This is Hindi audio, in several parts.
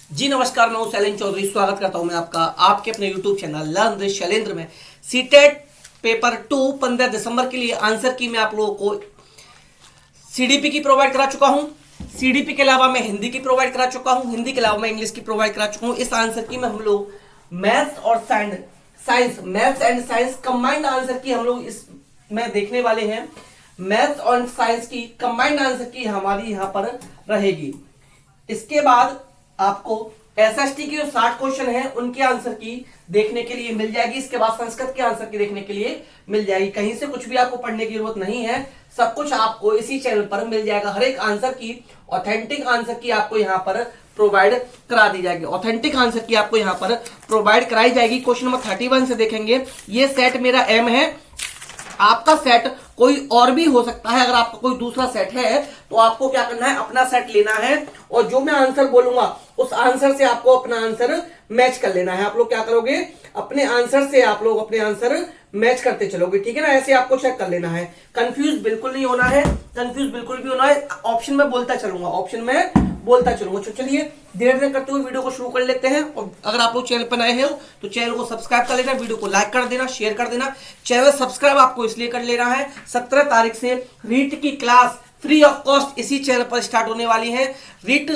जी नमस्कार, मैं हूं शैलेंद्र चौधरी। स्वागत करता हूं मैं आपका आपके अपने YouTube channel learn with Shailendra में। सीटेट पेपर 2 15 दिसंबर के लिए आंसर की मैं आप लोगों को सीडीपी की प्रोवाइड करा चुका हूं। सीडीपी के अलावा मैं हिंदी की प्रोवाइड करा चुका हूं। हिंदी के अलावा मैं इंग्लिश की प्रोवाइड करा चुका हूं। इस आंसर की में हम लोग मैथ्स और maths and science combined answer की हम लोग इसमें देखने वाले हैं। मैथ्स और साइंस की कंबाइंड आंसर की हमारी यहां पर रहेगी। इसके बाद आपको एसएसटी के जो 60 क्वेश्चन है उनके आंसर की देखने के लिए मिल जाएगी। इसके बाद संस्कृत के आंसर की देखने के लिए मिल जाएगी। कहीं से कुछ भी आपको पढ़ने की जरूरत नहीं है, सब कुछ आपको इसी चैनल पर मिल जाएगा। हर एक आंसर की ऑथेंटिक आंसर की आपको यहां पर प्रोवाइड करा दी जाएगी। ऑथेंटिक आंसर की आपको यहां पर प्रोवाइड कराई जाएगी। क्वेश्चन नंबर 31 से देखेंगे। ये सेट मेरा एम है, आपका सेट कोई और भी हो सकता है। अगर आपका कोई दूसरा सेट है तो आपको क्या करना है, अपना सेट लेना है और जो मैं आंसर बोलूंगा उस आंसर से आपको अपना आंसर मैच कर लेना है। आप लोग क्या करोगे, अपने आंसर से आप लोग अपने आंसर मैच करते चलोगे, ठीक है ना। ऐसे आपको चेक कर लेना है। कंफ्यूज बिल्कुल नहीं होना है, कंफ्यूज बिल्कुल भी होना है। ऑप्शन में बोलता चलूंगा। तो चलिए देर न करते हुए वीडियो को शुरू कर लेते हैं। और अगर आप लोग चैनल पर नए हो तो चैनल को सब्सक्राइब कर लेना, वीडियो को लाइक कर देना, शेयर कर देना। चैनल सब्सक्राइब आपको इसलिए कर लेना है, 17 तारीख से रीट की क्लास फ्री ऑफ कॉस्ट इसी चैनल पर स्टार्ट होने वाली है। रीट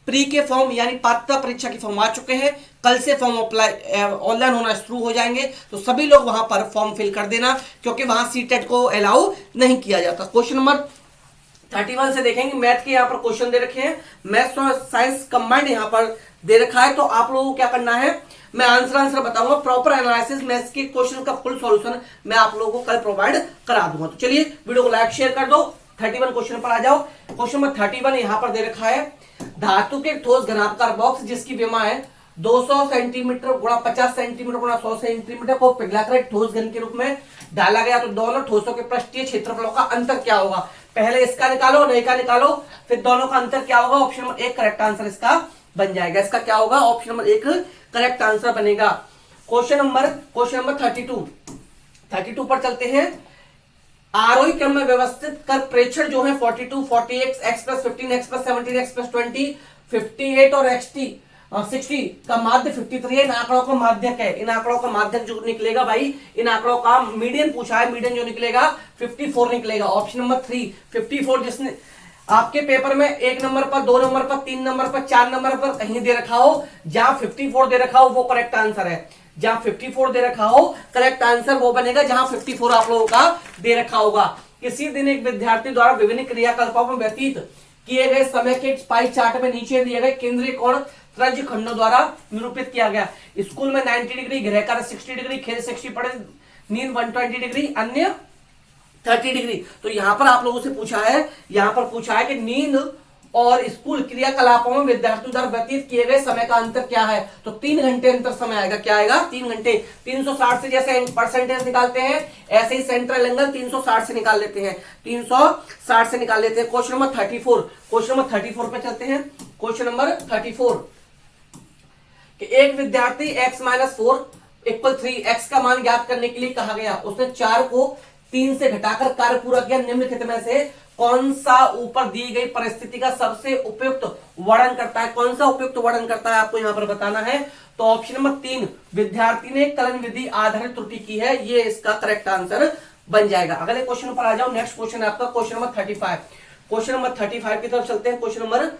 प्री के फॉर्म यानी पात्रता परीक्षा के फॉर्म आ चुके हैं। कल से फॉर्म अप्लाई ऑनलाइन होना शुरू हो जाएंगे, तो सभी लोग वहां पर फॉर्म फिल कर देना, क्योंकि वहां सीटेट को अलाउ नहीं किया जाता। क्वेश्चन नंबर 31 से देखेंगे। मैथ के यहाँ पर क्वेश्चन दे रखे हैं, मैथ्स और साइंस कंबाइंड यहाँ पर दे रखा है। तो आप लोगों को क्या करना है, मैं आंसर बताऊंगा। प्रॉपर एनालिसिस मैथ्स के क्वेश्चन का फुल सॉल्यूशन मैं आप लोगों को कल प्रोवाइड करा दूंगा। तो चलिए वीडियो को लाइक शेयर कर दो। 31 क्वेश्चन पर आ जाओ। क्वेश्चन नंबर 31 यहाँ पर दे रखा है। धातु के ठोस घनाकार बॉक्स जिसकी विमा है 200 सेंटीमीटर गुणा 50 सेंटीमीटर गुणा 100 सेंटीमीटर को पिघलाकर ठोस घन के रूप में डाला गया, तो दोनों ठोसों के पृष्ठीय क्षेत्रफलों का अंतर क्या होगा। पहले इसका निकालो, नहीं का निकालो, फिर दोनों का अंतर क्या होगा। ऑप्शन नंबर 1 करेक्ट आंसर इसका बन जाएगा। इसका क्या होगा, ऑप्शन नंबर 1 करेक्ट आंसर बनेगा। क्वेश्चन नंबर 32 पर चलते हैं। आरोही क्रम में व्यवस्थित कर प्रेक्षण जो है 42, 40x, x plus 15, x plus 17, x plus 20, 58 और 60 का माध्य 53 है। इन आंकड़ों का माध्यक है। इन आंकड़ों का माध्यक जो निकलेगा भाई, इन आंकड़ों का मीडियन पूछा है, मीडियन जो निकलेगा 54 निकलेगा। ऑप्शन नंबर 3 54, जिसने आपके पेपर में 1 नंबर पर, 2 नंबर पर, 3 नंबर पर, 4 नंबर पर कहीं दे रखा हो, जहां 54 दे रखा हो वो करेक्ट आंसर है। जहां 54 दे रखा हो करेक्ट आंसर वो बनेगा जहां 54 आप लोगों का दे रखा होगा। किसी दिन एक विद्यार्थी द्वारा विभिन्न क्रियाकलापों में व्यतीत किए गए समय के पाई चार्ट में नीचे दिए गए केंद्रीय कोण त्रिज्य खंडों द्वारा निरूपित किया गया। स्कूल में 90 डिग्री, गृह कार्य 60 डिग्री, खेल 60 पड़े, नींद 120 डिग्री, अन्य 30 डिग्री। तो यहां पर आप लोगों से पूछा है कि नींद और स्कूल क्रियाकलापों में विद्यार्थियों द्वारा व्यतीत किए गए समय का अंतर क्या है। तो 3 घंटे अंतर समय आएगा। क्या आएगा, 3 घंटे। 360 से जैसे परसेंटेज निकालते हैं ऐसे ही सेंट्रल एंगल 360 से निकाल लेते हैं, 360 से निकाल लेते हैं। क्वेश्चन नंबर 34 पे चलते हैं। क्वेश्चन नंबर 34 कि एक विद्यार्थी x-4 = 3 x का मान ज्ञात करने के लिए कहा गया। उसने 4 को 3 से घटाकर कार्य पूरा किया। निम्नलिखित में से कौन सा ऊपर दी गई परिस्थिति का सबसे उपयुक्त वर्णन करता है। कौन सा उपयुक्त वर्णन करता है आपको यहां पर बताना है। तो ऑप्शन नंबर 3 विद्यार्थी ने कलन विधि आधारित त्रुटि की है, ये इसका करेक्ट आंसर बन जाएगा। अगले क्वेश्चन पर आ जाओ। नेक्स्ट क्वेश्चन है आपका क्वेश्चन नंबर 35। क्वेश्चन नंबर 35 की तरफ चलते हैं। क्वेश्चन नंबर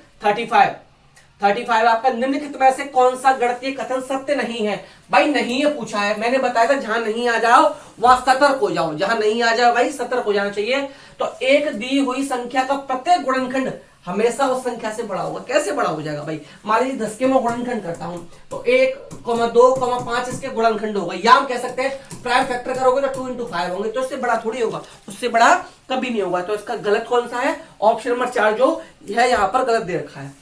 35 आपका निम्नलिखित में से कौन सा गणितीय कथन सत्य नहीं है। भाई नहीं है पूछा है, मैंने बताया था जहां नहीं आ जाओ वहां सतर्क हो जाओ। जहां नहीं आ जाओ भाई सतर्क हो जाना चाहिए। तो एक दी हुई संख्या का प्रत्येक गुणनखंड हमेशा उस संख्या से बड़ा होगा। कैसे बड़ा हो जाएगा भाई, मान लीजिए 10 के मैं गुणनखंड करता हूं तो 1, 2, 5 इसके गुणनखंड होगा, या हम कह सकते हैं प्राइम फैक्टर करोगे तो 2 × 5 होंगे, तो इससे बड़ा थोड़ी होगा, उससे बड़ा कभी नहीं होगा। तो इसका गलत कौन सा है, ऑप्शन नंबर 4 जो है यहां पर गलत दे रखा है।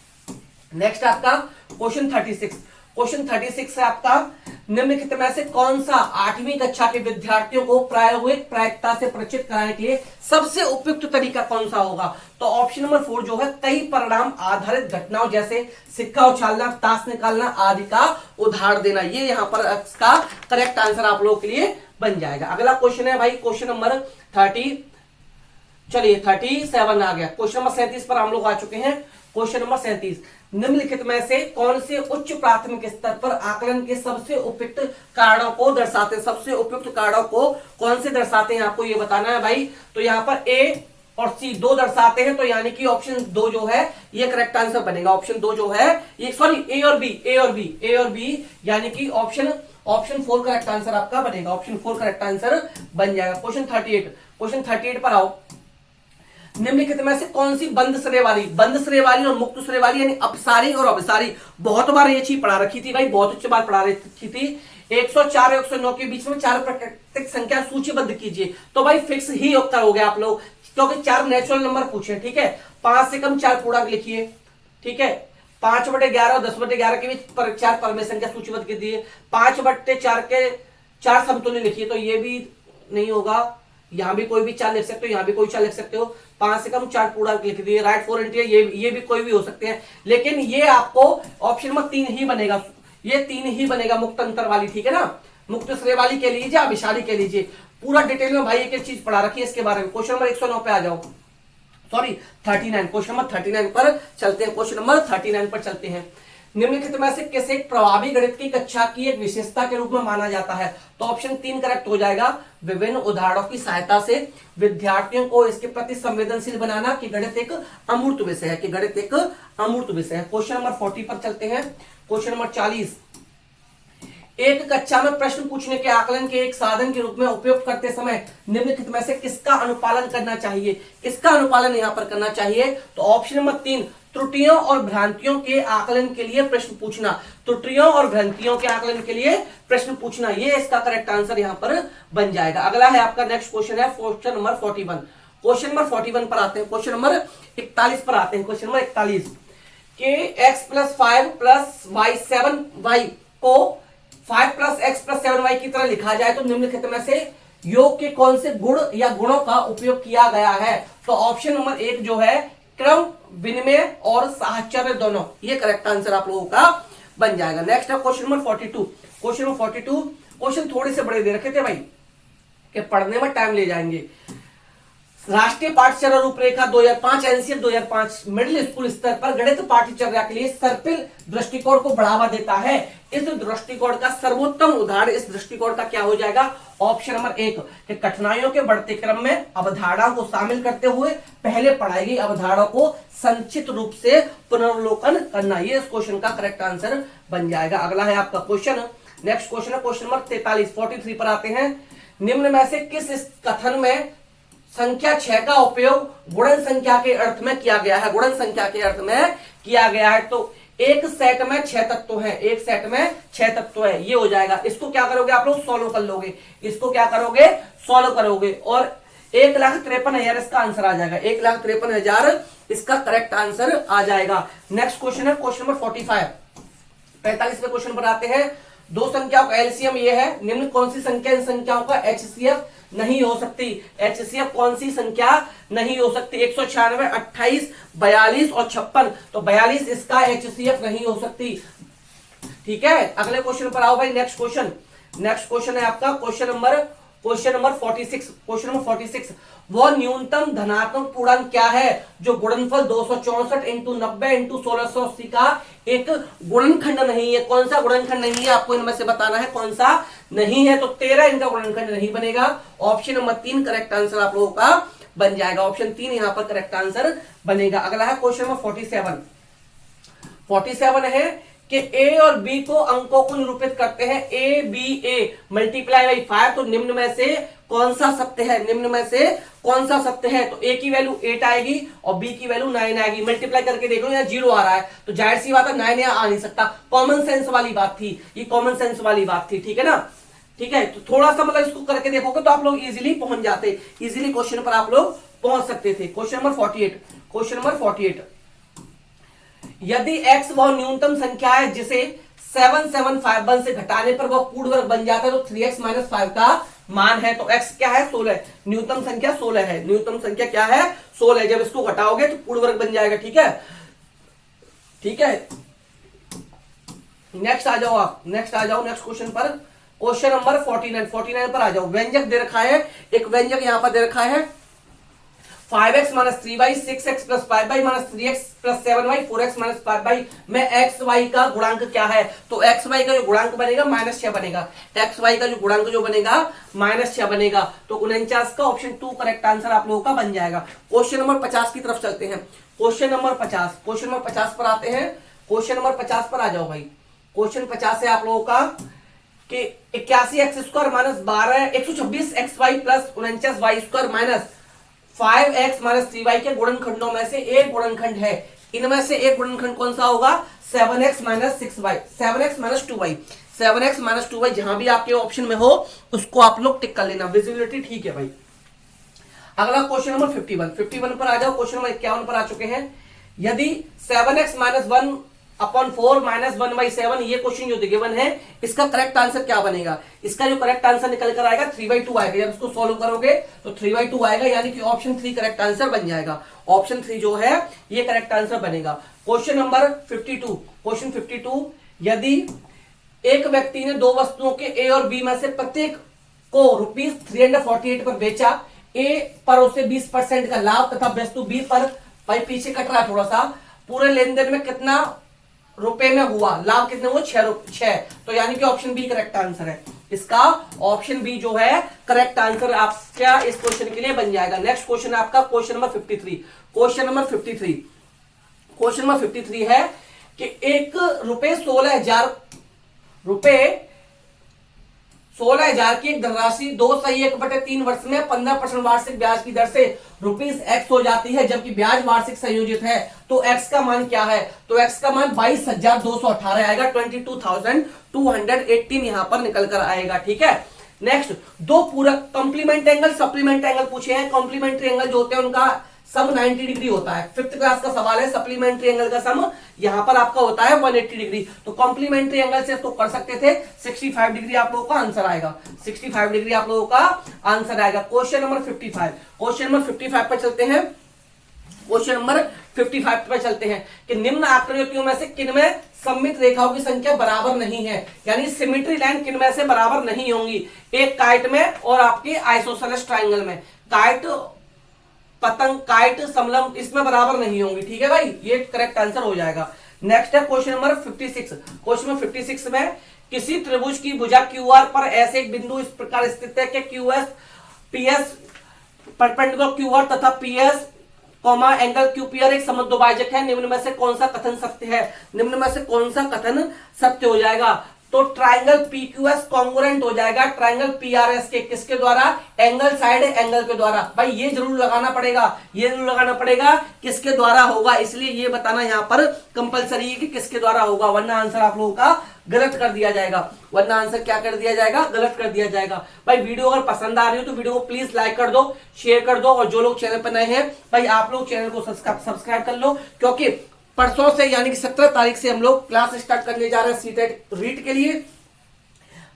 नेक्स्ट आपका क्वेश्चन 36 है आपका। निम्नलिखित में से कौन सा 8वीं कक्षा के विद्यार्थियों को प्रायोगिक प्रायिकता से परिचित कराने के लिए सबसे उपयुक्त तरीका कौन सा होगा। तो ऑप्शन नंबर 4 जो है कई परिणाम आधारित घटनाओं जैसे सिक्का उछालना, ताश निकालना आदि का उदाहरण देना, ये यहां पर इसका करेक्ट आंसर आप लोगों के लिए बन जाएगा। अगला क्वेश्चन है भाई क्वेश्चन नंबर 37 आ गया। क्वेश्चन नंबर 37 पर हम लोग आ चुके हैं। क्वेश्चन नंबर 37 निम्नलिखित में से कौन से उच्च प्राथमिक स्तर पर आकलन के सबसे उपयुक्त कारणों को दर्शाते हैं? सबसे उपयुक्त कारणों को कौन से दर्शाते हैं आपको ये बताना है भाई। तो यहाँ पर ए और सी दो दर्शाते हैं, तो यानी कि ऑप्शन 2 जो है ये करेक्ट आंसर बनेगा। ऑप्शन 2 जो है ये, सॉरी ए और बी यानी कि ऑप्शन 4 करेक्ट आंसर आपका बनेगा। ऑप्शन 4 करेक्ट आंसर बन जाएगा। क्वेश्चन 38 पर आओ। निम्नलिखित में से कौन सी बंद श्रेय वाली और मुक्त श्रेय वाली यानी अपसारी और अभिसारी, बहुत बार ये चीज पढ़ा रखी थी भाई, बहुत अच्छी बार पढ़ा रखी थी। 104 और 109 के बीच में 4 प्राकृतिक संख्या सूचीबद्ध कीजिए। तो भाई फिक्स ही करोगे आप लोग, क्योंकि 4 नेचुरल नंबर पूछे, ठीक है। 5 से कम 4 पूर्णांक लिखिए, ठीक है। 5/11 और 10/11 के बीच 4 परमेय संख्या सूचीबद्ध कीजिए। 5/4 के 4 समतुल्य लिखिए, तो ये भी नहीं होगा। यहां भी कोई भी 4 लिख सकते हो, यहां भी कोई 4 लिख सकते हो। 5 से कम 4 पूर्णांक लिख दिए। राइट 4 इंटीजर, ये भी कोई भी हो सकते हैं, लेकिन ये आपको ऑप्शन में 3 ही बनेगा। ये 3 ही बनेगा मुक्त अंतर वाली, ठीक है ना। मुक्त श्रेय वाली के लीजिए, अभिसारी के लीजिए। पूरा डिटेल में भाई एक चीज पढ़ा रखी है इसके बारे में। क्वेश्चन नंबर 109 पे आ जाओ, सॉरी 39। क्वेश्चन नंबर 39 पर चलते हैं। क्वेश्चन नंबर 39 पर चलते हैं। निम्नलिखित में से किसे प्रभावी गणित की कक्षा की एक विशेषता के रूप में माना जाता है? तो ऑप्शन 3 करेक्ट हो जाएगा। विभिन्न उदाहरणों की सहायता से विद्यार्थियों को इसके प्रति संवेदनशील बनाना, कि गणित एक अमूर्त विषय है, कि गणित एक अमूर्त विषय है। क्वेश्चन नंबर 40 पर चलते हैं। क्वेश्चन नंबर 40, एक कक्षा में प्रश्न पूछने के आकलन के एक साधन के रूप में उपयोग करते समय निम्नलिखित में से किसका अनुपालन करना चाहिए? किसका अनुपालन यहां पर करना चाहिए? तो ऑप्शन नंबर 3, त्रुटियों और भ्रांतियों के आकलन के लिए प्रश्न पूछना। त्रुटियों और भ्रांतियों के आकलन के लिए प्रश्न पूछना, ये इसका करेक्ट आंसर यहां पर बन जाएगा। अगला है आपका नेक्स्ट क्वेश्चन है क्वेश्चन नंबर 41। क्वेश्चन नंबर 41 पर आते हैं। क्वेश्चन नंबर 41 पर आते हैं। क्वेश्चन नंबर 41 के x+5 + y7y को 5 + x + 7y की तरह लिखा जाए तो निम्नलिखित में से योग के कौन से गुण या गुणों का उपयोग किया गया है? तो ऑप्शन नंबर 1 जो है क्रम, विनिमय और साहचर्य दोनों, ये करेक्ट आंसर आप लोगों का बन जाएगा। नेक्स्ट है question number 42। Question number 42, question थोड़े से बड़े दे रखे थे भाई कि पढ़ने में टाइम ले जाएंगे। राष्ट्रीय पाठ्यचर्या रूपरेखा 2005 एनसीएफ 2005 मिडिल स्कूल स्तर पर गणित पाठ्यचर्या के लिए सर्पिल दृष्टिकोण को बढ़ावा देता है। इस दृष्टिकोण का सर्वोत्तम उदाहरण इस दृष्टिकोण का क्या हो जाएगा? ऑप्शन नंबर 1 कि कठिनाइयों के बढ़ते क्रम में अवधारणाओं को शामिल करते हुए पहले पढ़ाई गई अवधारणाओं को संक्षिप्त रूप से पुनर्वलोकन करना, ये इस क्वेश्चन का करेक्ट आंसर बन जाएगा। अगला है आपका क्वेश्चन, नेक्स्ट क्वेश्चन है क्वेश्चन नंबर 43 पर आते हैं। निम्न में से किस कथन में संख्या 6 का उपयोग गुणन संख्या के अर्थ में किया गया है? गुणन संख्या के अर्थ में किया गया है। तो एक सेट में 6 तत्व हैं, एक सेट में 6 तत्व है, ये हो जाएगा। इसको क्या करोगे आप लोग? सॉल्व कर लोगे। इसको क्या करोगे? सॉल्व करोगे और 1,53,000 इसका आंसर आ जाएगा। 1,53,000 इसका करेक्ट आंसर आ जाएगा। नेक्स्ट क्वेश्चन है क्वेश्चन नंबर 45वें क्वेश्चन पर आते हैं। दो संख्याओं का एलसीएम ये है, निम्न कौन सी संख्या इन संख्याओं का एचसीएफ नहीं हो सकती? एचसीएफ कौन सी संख्या नहीं हो सकती? 196, 28, 42 और 56। तो 42 इसका एचसीएफ नहीं हो सकती, ठीक है। अगले क्वेश्चन पर आओ भाई। नेक्स्ट क्वेश्चन है आपका क्वेश्चन नंबर 46। क्वेश्चन नंबर 46, वह न्यूनतम धनात्मक पूर्णांक क्या है जो गुणनफल 264 × 90 × 1680 का एक गुणनखंड नहीं है? कौन सा गुणनखंड नहीं है आपको इनमें से बताना है, कौन सा नहीं है? तो 13 इनका गुणनखंड नहीं बनेगा। ऑप्शन नंबर 3 करेक्ट आंसर आप लोगों का बन जाएगा। ऑप्शन 3 यहां पर करेक्ट आंसर बनेगा। अगला है क्वेश्चन नंबर 47 है कि ए और बी को अंकों को निरूपित करते हैं A B A multiply by 5। तो निम्न में से कौन सा सत्य है? निम्न में से कौन सा सत्य है? तो ए की वैल्यू 8 आएगी और बी की वैल्यू 9 आएगी। मल्टीप्लाई करके देख लो, यहाँ 0 आ रहा है तो जाहिर सी बात है 9 यहाँ आ नहीं सकता। कॉमन सेंस वाली बात थी, ये कॉमन सेंस वाली बात थी, ठीक है ना। ठीक है, तो थोड़ा सा मतलब इसको करके देखोगे तो आप लोग इजीली पहुंच जाते, इजीली क्वेश्चन पर आप लोग पहुंच सकते थे। क्वेश्चन नंबर 48, यदि x वह न्यूनतम संख्या है जिसे 7751 से घटाने पर वह पूर्ण वर्ग बन जाता है तो 3x - 5 का मान है। तो x क्या है? 16। न्यूनतम संख्या 16 है। न्यूनतम संख्या क्या है? 16। जब इसको घटाओगे तो पूर्ण वर्ग बन जाएगा, ठीक है। नेक्स्ट आ जाओ नेक्स्ट क्वेश्चन पर। क्वेश्चन नंबर 49 पर आ जाओ। व्यंजक दे रखा है, एक व्यंजक यहां पर दे रखा है 5x minus 3y, 6x plus 5y minus 3x plus 7y, 4x minus 5y में xy का गुणांक क्या है? तो xy का जो गुणांक बनेगा -6 बनेगा। xy का जो गुणांक जो बनेगा -6 बनेगा। तो 49 का ऑप्शन 2 करेक्ट आंसर आप लोगों का बन जाएगा। क्वेश्चन नंबर 50 की तरफ चलते हैं। क्वेश्चन नंबर 50 पर आते हैं। क्वेश्चन नंबर 50 पर आ जाओ भाई। क्वेश्चन 50 है आप लोगों का कि 81x² minus 12 126xy plus 49y² minus 5x minus 3y के गुणनखंडों में से एक गुणनखंड है। इनमें से एक गुणनखंड कौन सा होगा? 7x minus 6y, 7x minus 2y, 7x minus 2y जहां भी आपके ऑप्शन में हो उसको आप लोग टिक कर लेना। विजिबिलिटी ठीक है भाई। अगला क्वेश्चन नंबर 51 पर आ जाओ। क्वेश्चन नंबर 51 पर आ चुके हैं। यदि 7x माइनस 1/4 माइनस 1/7 ये क्वेश्चन जो गिवन है, इसका करेक्ट आंसर क्या बनेगा? इसका जो करेक्ट आंसर निकल कर आएगा 3/2 आएगा। जब इसको सॉल्व करोगे तो 3/2 आएगा, यानी कि ऑप्शन 3 करेक्ट आंसर बन जाएगा। ऑप्शन 3 जो है ये करेक्ट आंसर बनेगा। क्वेश्चन नंबर 52, क्वेश्चन 52, यदि एक व्यक्ति ने दो वस्तुओं के ए और बी में से प्रत्येक को ₹348 पर बेचा, ए पर उसे 20% का लाभ तथा वस्तु बी पर, भाई पीछे कट रहा है थोड़ा सा, पूरे लेन देन में कितना रुपए में हुआ लाभ? कितने हुआ? 6। तो यानी कि ऑप्शन बी करेक्ट आंसर है। इसका ऑप्शन बी जो है करेक्ट आंसर आपका इस क्वेश्चन के लिए बन जाएगा। नेक्स्ट क्वेश्चन है आपका क्वेश्चन नंबर 53। क्वेश्चन नंबर 53 है कि ₹16,000 की एक धनराशि 2/1/3 वर्ष में 15% वार्षिक ब्याज की दर से ₹x हो जाती है, जबकि ब्याज वार्षिक संयोजित है। तो x का मान क्या है? तो x का मान 22,218 आएगा। 22,218 यहां पर निकल कर आएगा। ठीक है। नेक्स्ट, दो पूरक कॉम्प्लीमेंट एंगल, सप्लीमेंट एंगल पूछे हैं। कॉम्प्लीमेंट्री एंगल जो होते हैं उनका सम 90 डिग्री होता है। 5th क्लास का सवाल है। सप्लीमेंट्री एंगल का सम यहां पर आपका होता है 180 डिग्री। तो कॉम्प्लीमेंट्री एंगल से तो कर सकते थे 65 डिग्री आप लोगों का आंसर आएगा। 65 डिग्री आप लोगों का आंसर आएगा। क्वेश्चन नंबर 55, क्वेश्चन नंबर 55 पर चलते हैं। क्वेश्चन नंबर 55 पर चलते हैं कि निम्न आकृतियों में से किनमें सममित रेखाओं की संख्या बराबर नहीं है, यानी सिमेट्री लाइन किनमें से बराबर नहीं होंगी? एक काइट में और आपके आइसोसेलेस ट्रायंगल में। काइट, पतंग, काइट, समलंब इसमें बराबर नहीं होंगी। ठीक है भाई, ये करेक्ट आंसर हो जाएगा। नेक्स्ट है क्वेश्चन नंबर 56। क्वेश्चन नंबर 56 में किसी त्रिभुज की भुजा क्यूआर पर ऐसे एक बिंदु इस प्रकार स्थित है कि क्यूएस पीएस परपेंडिकुलर क्यूआर तथा पीएस एंगल क्यूपीआर एक समद्विभाजक है। निम्न में से कौन सा कथन सत्य है? निम्न में से कौन सा कथन सत्य हो जाएगा? तो ट्राइंगल पीक्यूएस कॉन्ग्रुएंट हो जाएगा ट्राइंगल पीआरएस के। किसके द्वारा? एंगल साइड एंगल के द्वारा। भाई ये जरूर लगाना पड़ेगा, ये जरूर लगाना पड़ेगा किसके द्वारा होगा, इसलिए ये बताना यहाँ पर कंपलसरी है कि किसके द्वारा होगा, वरना आंसर आप लोगों का गलत कर दिया जाएगा। वरना आंसर क्या कर दिया जाएगा? गलत कर दिया जाएगा। भाई वीडियो अगर पसंद आ रही हो तो वीडियो को प्लीज लाइक कर दो, शेयर कर दो, और जो लोग चैनल पर नए हैं भाई आप लोग चैनल को सब्सक्राइब कर लो, क्योंकि परसों से यानी कि 17 तारीख से हम लोग क्लास स्टार्ट करने जा रहे हैं सीटेट रीट के लिए।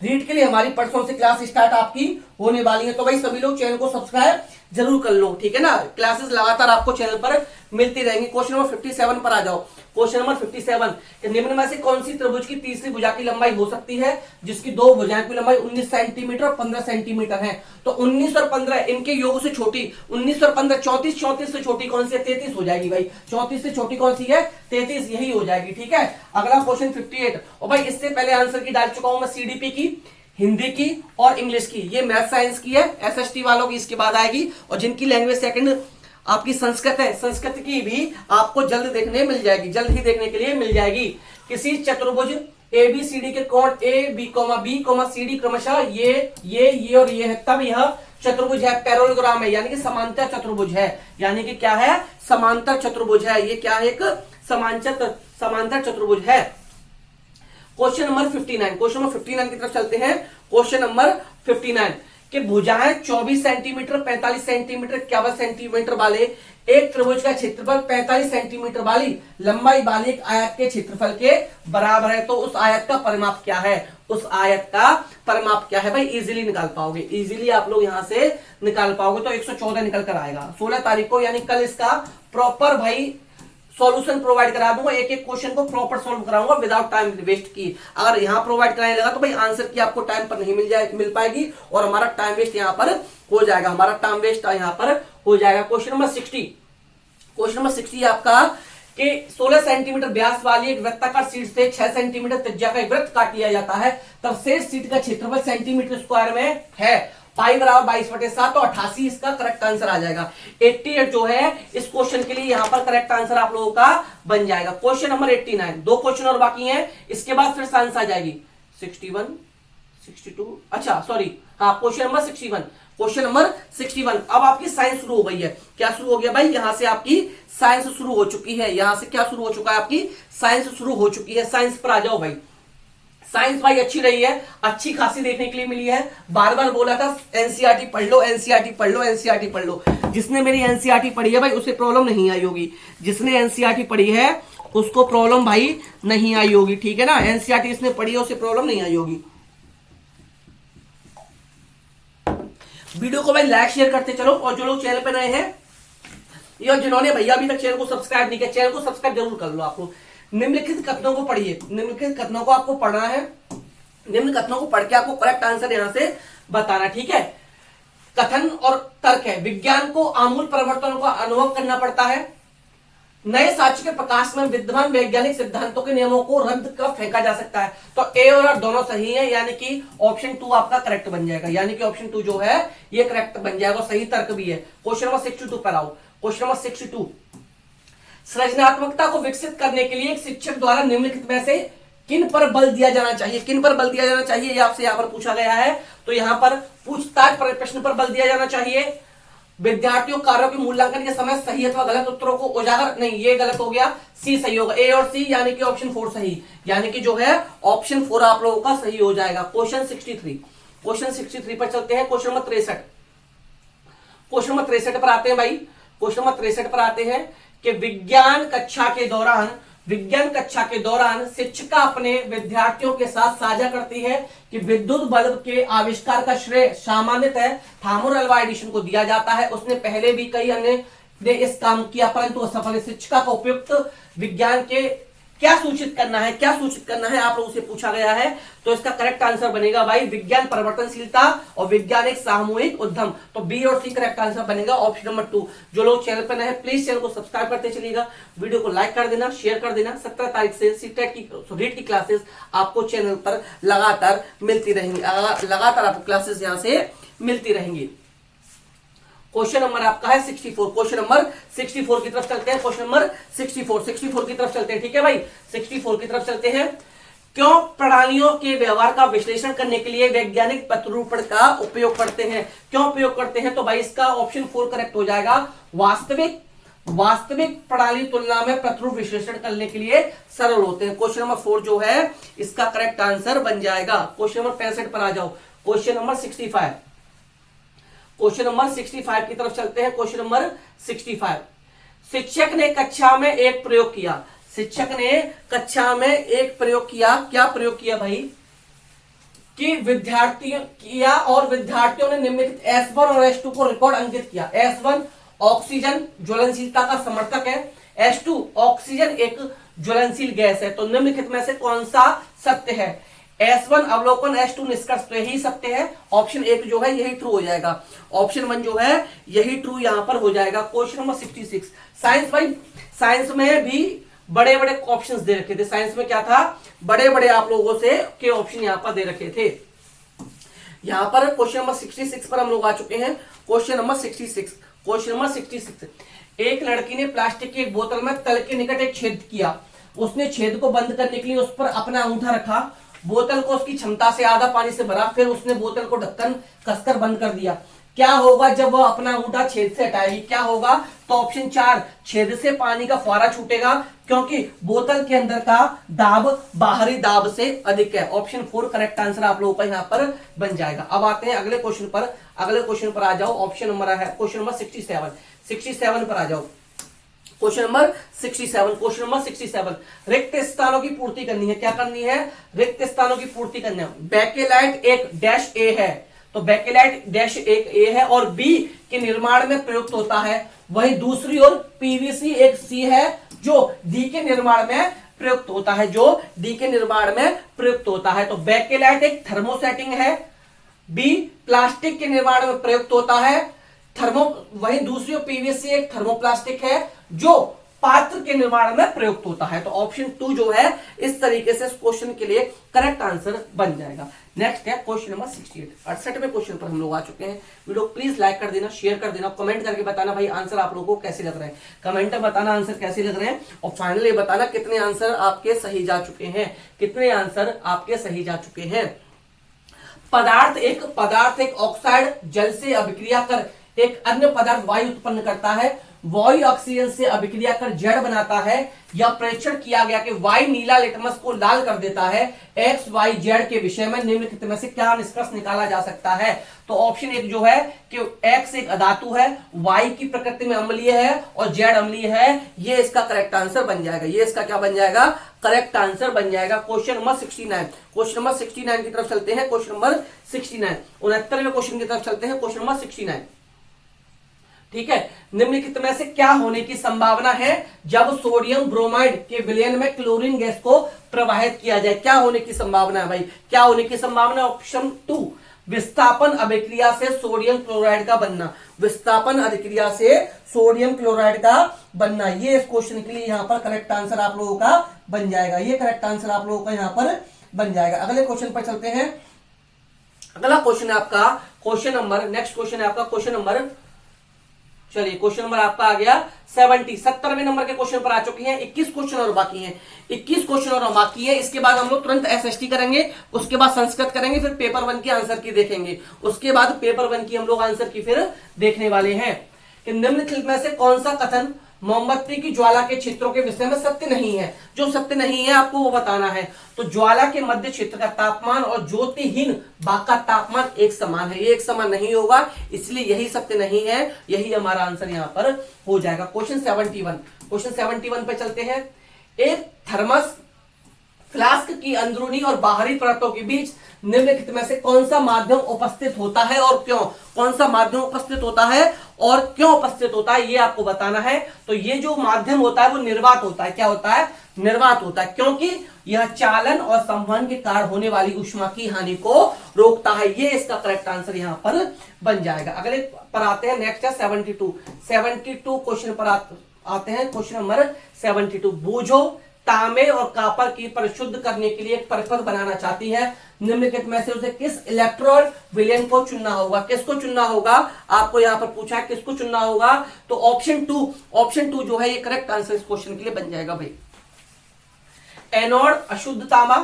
रीट के लिए हमारी परसों से क्लास स्टार्ट आपकी होने वाली है। तो भाई सभी लोग चैनल को सब्सक्राइब जरूर कर लो, ठीक है ना। क्लासेस लगातार आपको चैनल पर मिलती रहेंगी। क्वेश्चन नंबर 57 पर आ जाओ। क्वेश्चन नंबर 57, निम्न में से कौन सी त्रिभुज की तीसरी भुजा की लंबाई हो सकती है जिसकी दो भुजाओं की लंबाई 19 सेंटीमीटर और 15 सेंटीमीटर है? तो 19 और 15 इनके योग से छोटी, 19 और 15 34, 34 से छोटी कौन सी है? 33 हो जाएगी भाई। 34 से छोटी कौन सी है? 33, यही हो जाएगी। ठीक है। अगला क्वेश्चन 58, और भाई इससे पहले आंसर की डाल चुका हूं मैं सीडीपी की, हिंदी की और इंग्लिश की। ये मैथ साइंस की है, एसएसटी वालों की इसके बाद आएगी। और जिनकी लैंग्वेज सेकंड आपकी संस्कृत है, संस्कृत की भी आपको जल्द देखने मिल जाएगी, जल्द ही देखने के लिए मिल जाएगी। किसी चतुर्भुज एबीसीडी के कोण ए बी सी डी क्रमशः ये और ये है, तब यह चतुर्भुज है, पैरेललोग्राम है, यानी कि समांतर चतुर्भुज है। यानी कि क्या है? समांतर चतुर्भुज है। ये क्या है? एक समांतर चतुर्भुज है। क्वेश्चन नंबर 59, क्वेश्चन नंबर 59 की तरफ चलते हैं। क्वेश्चन नंबर 59 कि भुजाएं 24 सेंटीमीटर, 45 सेंटीमीटर, 51 सेंटीमीटर वाले एक त्रिभुज का क्षेत्रफल 45 सेंटीमीटर वाली लंबाई वाले एक आयत के क्षेत्रफल के बराबर है। तो उस आयत का परिमाप क्या है? उस आयत का परिमाप क्या है? भाई इजीली निकाल पाओगे, इजीली आप लोग यहां से निकाल पाओगे। तो 114 निकल कर आएगा 16 तारीख को, यानी कल इसका प्रॉपर भाई सॉल्यूशन प्रोवाइड करा दूंगा, एक एक क्वेश्चन को प्रॉपर सॉल्व कराऊंगा विदाउट टाइम वेस्ट की। अगर यहां प्रोवाइड कराने लगा तो भाई आंसर की आपको टाइम पर नहीं मिल पाएगी और हमारा टाइम वेस्ट यहां पर हो जाएगा, हमारा टाइम वेस्ट यहां पर हो जाएगा। क्वेश्चन नंबर 60, क्वेश्चन नंबर 60 आपका कि 16 सेंटीमीटर व्यास वाली एक वृत्ताकार शीट से 6 सेंटीमीटर त्रिज्या का एक वृत्त काट लिया जाता है, तब शेष शीट का क्षेत्रफल सेंटीमीटर स्क्वायर में है, पाई बराबर 22/7, तो 88 इसका करेक्ट आंसर आ जाएगा। 88 जो है इस क्वेश्चन के लिए यहां पर करेक्ट आंसर आप लोगों का बन जाएगा। क्वेश्चन नंबर 89, दो क्वेश्चन और बाकी हैं, इसके बाद फिर साइंस आ जाएगी। 61, 62, अच्छा सॉरी, हाँ क्वेश्चन नंबर 61, क्वेश्चन नंबर 61। अब आपकी साइंस शुरू हो गई है। क्या शुरू हो गया भाई? यहां से आपकी साइंस शुरू हो चुकी है। यहां से क्या शुरू हो चुका है? आपकी साइंस शुरू हो चुकी है। साइंस पर आ जाओ भाई। साइंस भाई अच्छी रही है, अच्छी खासी देखने के लिए मिली है। बार बार बोला था एनसीईआरटी पढ़ लो, एनसीईआरटी पढ़ लो, एनसीईआरटी पढ़ लो। जिसने मेरी एनसीईआरटी पढ़ी है भाई उसे प्रॉब्लम नहीं आई होगी, जिसने एनसीईआरटी पढ़ी है उसको प्रॉब्लम भाई नहीं आई होगी, ठीक है ना। एनसीईआरटी इसने पढ़ी है उसे प्रॉब्लम नहीं आई होगी। वीडियो को भाई लाइक शेयर करते चलो, और जो लोग चैनल पे नए हैं या जिन्होंने भैया अभी तक चैनल को सब्सक्राइब नहीं किया, चैनल को सब्सक्राइब जरूर कर लो। आपको निम्नलिखित कथनों को पढ़िए, निम्नलिखित कथनों को आपको पढ़ना है, निम्न कथनों को पढ़ के आपको करेक्ट आंसर यहां से बताना, ठीक है। कथन और तर्क है, विज्ञान को आमूल परिवर्तनों का अनुभव करना पड़ता है, नए साक्ष्य के प्रकाश में विद्यमान वैज्ञानिक सिद्धांतों के नियमों को रद्द कर फेंका जा सकता है। तो ए और आर दोनों सही है, यानी कि ऑप्शन 2 आपका करेक्ट बन जाएगा, यानी कि ऑप्शन 2 जो है ये करेक्ट बन जाएगा, सही तर्क भी है। क्वेश्चन नंबर 62 पर आओ। क्वेश्चन नंबर 62, सृजनात्मकता को विकसित करने के लिए एक शिक्षक द्वारा निम्नलिखित में से किन पर बल दिया जाना चाहिए? किन पर बल दिया जाना चाहिए ये आपसे यहां पर पूछा गया है। तो यहां पर पूछताछ प्रश्न पर बल दिया जाना चाहिए, विद्यार्थियों कार्यों के मूल्यांकन के समय सही अथवा गलत उत्तरों को उजागर, नहीं ये गलत हो गया, सी सही होगा, ए और सी यानी कि ऑप्शन 4 सही, यानी कि जो है ऑप्शन 4 आप लोगों का सही हो जाएगा। क्वेश्चन 63, क्वेश्चन 63 पर चलते हैं। क्वेश्चन नंबर 63, क्वेश्चन नंबर 63 पर आते हैं भाई। क्वेश्चन नंबर 63 पर आते हैं कि विज्ञान कक्षा के दौरान शिक्षिका अपने विद्यार्थियों के साथ साझा करती है कि विद्युत बल्ब के आविष्कार का श्रेय सामान्यतः थॉमस अल्वा एडिसन को दिया जाता है। उसने पहले भी कई अन्य ने इस काम किया, परंतु असफल। शिक्षिका का उपयुक्त विज्ञान के क्या सूचित करना है, क्या सूचित करना है आप लोगों से पूछा गया है। तो इसका करेक्ट आंसर बनेगा भाई विज्ञान परिवर्तनशीलता और वैज्ञानिक सामूहिक उद्यम। तो बी और सी करेक्ट आंसर बनेगा ऑप्शन नंबर 2। जो लोग चैनल पर नए हैं प्लीज चैनल को सब्सक्राइब करते चलिएगा, वीडियो को लाइक कर देना, शेयर कर देना। 17 तारीख से सीटेट की रीट की क्लासेस आपको चैनल पर लगातार मिलती रहेंगी, लगातार आपको क्लासेस यहां से मिलती रहेंगी। क्वेश्चन नंबर आपका है 64, क्वेश्चन नंबर 64 की तरफ चलते हैं। क्वेश्चन नंबर 64 की तरफ चलते हैं, ठीक है भाई। 64 की तरफ चलते हैं। क्यों प्रणालियों के व्यवहार का विश्लेषण करने के लिए वैज्ञानिक प्रतिरूपण का उपयोग करते हैं? क्यों उपयोग करते हैं? तो भाई इसका ऑप्शन 4 करेक्ट हो जाएगा। वास्तविक प्रणाली तुलना में प्रतिरूप विश्लेषण करने के लिए सरल होते हैं। क्वेश्चन नंबर 4 जो है इसका करेक्ट आंसर बन जाएगा। क्वेश्चन नंबर 65 पर आ जाओ। क्वेश्चन नंबर 65, क्वेश्चन नंबर 65 की तरफ चलते हैं। क्वेश्चन नंबर 65, शिक्षक ने कक्षा में एक प्रयोग किया। शिक्षक ने कक्षा में एक प्रयोग किया। क्या प्रयोग किया भाई? कि विद्यार्थियों ने निम्नलिखित S1 और S2 को रिकॉर्ड अंकित किया। S1 ऑक्सीजन ज्वलनशीलता का समर्थक है, S2 ऑक्सीजन एक ज्वलनशील गैस है। तो निम्नलिखित में से कौन सा सत्य है? S1 अवलोकन, S2 निष्कर्ष, तो यही सत्य है। ऑप्शन 1 जो है यही ट्रू हो जाएगा। ऑप्शन 1 जो है यही ट्रू यहां पर हो जाएगा। क्वेश्चन नंबर 66, साइंस भाई, साइंस में भी बड़े बड़े ऑप्शंस दे रखे थे। साइंस में क्या था? बड़े बड़े आप लोगों से के ऑप्शन यहां पर दे रखे थे। यहां पर क्वेश्चन नंबर 66 पर हम लोग आ चुके हैं। क्वेश्चन नंबर 66, क्वेश्चन नंबर 66, एक लड़की ने प्लास्टिक की एक बोतल में तल के निकट एक छेद किया। उसने छेद को बंद करने के लिए उस पर अपना अंगूठा रखा। बोतल को उसकी क्षमता से आधा पानी से भरा, फिर उसने बोतल को ढक्कन कसकर बंद कर दिया। क्या होगा जब वह अपना अंगूठा छेद से हटाएगी? क्या होगा? तो ऑप्शन 4, छेद से पानी का फुहारा छूटेगा, क्योंकि बोतल के अंदर का दाब बाहरी दाब से अधिक है। ऑप्शन 4 करेक्ट आंसर आप लोगों का यहां पर बन जाएगा। अब आते हैं अगले क्वेश्चन पर। अगले क्वेश्चन पर आ जाओ। ऑप्शन नंबर है क्वेश्चन नंबर 67 पर आ जाओ। क्वेश्चन नंबर 67, क्वेश्चन नंबर 67, रिक्त स्थानों की पूर्ति करनी है। क्या करनी है? रिक्त स्थानों की पूर्ति करनी है। बेकेलाइट एक डैश ए है, तो बेकेलाइट डैश एक ए है और बी के निर्माण में प्रयुक्त होता है। वहीं दूसरी ओर पीवीसी एक सी है जो डी के निर्माण में प्रयुक्त होता है, जो डी के निर्माण में प्रयुक्त होता है। तो बेकेलाइट एक थर्मोसेटिंग है, बी प्लास्टिक के निर्माण में प्रयुक्त होता है, वहीं दूसरी पीवीसी एक थर्मोप्लास्टिक है जो पात्र के निर्माण में प्रयुक्त होता है। तो ऑप्शन 2 जो है इस तरीके से इस क्वेश्चन के लिए करेक्ट आंसर बन जाएगा। नेक्स्ट है क्वेश्चन नंबर 68। 68वें क्वेश्चन पर हम लोग आ चुके हैं। वीडियो प्लीज लाइक कर देना, शेयर कर देना, कमेंट करके बताना भाई आंसर आप लोगों को कैसे लग रहे हैं। कमेंट में बताना आंसर कैसे लग रहे हैं और फाइनली बताना कितने आंसर आपके सही जा चुके हैं, कितने आंसर आपके सही जा चुके हैं। पदार्थ एक ऑक्साइड जल से अभिक्रिया कर एक अन्य पदार्थ वायु उत्पन्न करता है, वायु ऑक्सीजन से अभिक्रिया कर जड़ बनाता है, यह परीक्षण किया गया कि वाई नीला लिटमस को लाल कर देता है। एक्स वाई जेड के विषय में निम्नलिखित में से क्या निष्कर्ष निकाला जा सकता है। तो ऑप्शन 1 जो है कि एक्स एक अधातु है, वाई की प्रकृति में अम्लीय है और जेड अम्लीय है, ये इसका करेक्ट आंसर बन जाएगा। ये इसका क्या बन जाएगा, करेक्ट आंसर बन जाएगा। क्वेश्चन नंबर 69, क्वेश्चन नंबर 69 की तरफ चलते हैं। क्वेश्चन नंबर 69 69वें क्वेश्चन की तरफ चलते हैं। क्वेश्चन नंबर 69, ठीक है। निम्नलिखित में से क्या होने की संभावना है जब सोडियम ब्रोमाइड के विलयन में क्लोरीन गैस को प्रवाहित किया जाए। क्या होने की संभावना है भाई, क्या होने की संभावना। ऑप्शन 2 विस्थापन अभिक्रिया से सोडियम क्लोराइड का बनना, विस्थापन अभिक्रिया से सोडियम क्लोराइड का बनना, ये इस क्वेश्चन के लिए यहां पर करेक्ट आंसर आप लोगों का बन जाएगा। ये करेक्ट आंसर आप लोगों का यहां पर बन जाएगा। अगले क्वेश्चन पर चलते हैं। अगला क्वेश्चन है आपका क्वेश्चन नंबर, नेक्स्ट क्वेश्चन है आपका क्वेश्चन नंबर, चलिए क्वेश्चन नंबर आपका आ गया 70वें नंबर के क्वेश्चन पर आ चुके हैं। 21 क्वेश्चन और बाकी हैं, 21 क्वेश्चन और बाकी है। इसके बाद हम लोग तुरंत एसएसटी करेंगे, उसके बाद संस्कृत करेंगे, फिर पेपर 1 की आंसर की देखेंगे, उसके बाद पेपर 1 की हम लोग आंसर की फिर देखने वाले हैं कि निम्नलिखित में से कौन सा कथन मोमबत्ती की ज्वाला के क्षेत्रों के विषय में सत्य नहीं है। जो सत्य नहीं है आपको वो बताना है। तो ज्वाला के मध्य क्षेत्र का तापमान और ज्योतिहीन भाग का तापमान एक समान है, ये एक समान नहीं होगा, इसलिए यही सत्य नहीं है, यही हमारा आंसर यहां पर हो जाएगा। क्वेश्चन 71 पे चलते हैं। एक थर्मस फ्लास्क की अंदरूनी और बाहरी परतों के बीच निम्नलिखित में से कौन सा माध्यम उपस्थित होता है और क्यों, कौन सा माध्यम उपस्थित होता है और क्यों उपस्थित होता है, ये आपको बताना है। तो ये जो माध्यम होता है वो निर्वात होता है। क्या होता है, निर्वात होता है, क्योंकि यह चालन और संवहन के कारण होने वाली ऊष्मा की हानि को रोकता है। ये इसका करेक्ट आंसर यहां पर बन जाएगा। अगले पर आते हैं, नेक्स्ट है 72 क्वेश्चन पर आते हैं। क्वेश्चन नंबर 72, बूझो तांबे और कॉपर की परिशुद्ध करने के लिए एक परिपथ बनाना चाहती है। निम्नलिखित में से उसे किस इलेक्ट्रोड विलयन को चुनना होगा, किसको चुनना होगा, आपको यहां पर पूछा है किसको चुनना होगा। तो ऑप्शन 2 जो है ये करेक्ट आंसर इस क्वेश्चन के लिए बन जाएगा भाई। एनोड अशुद्ध तांबा,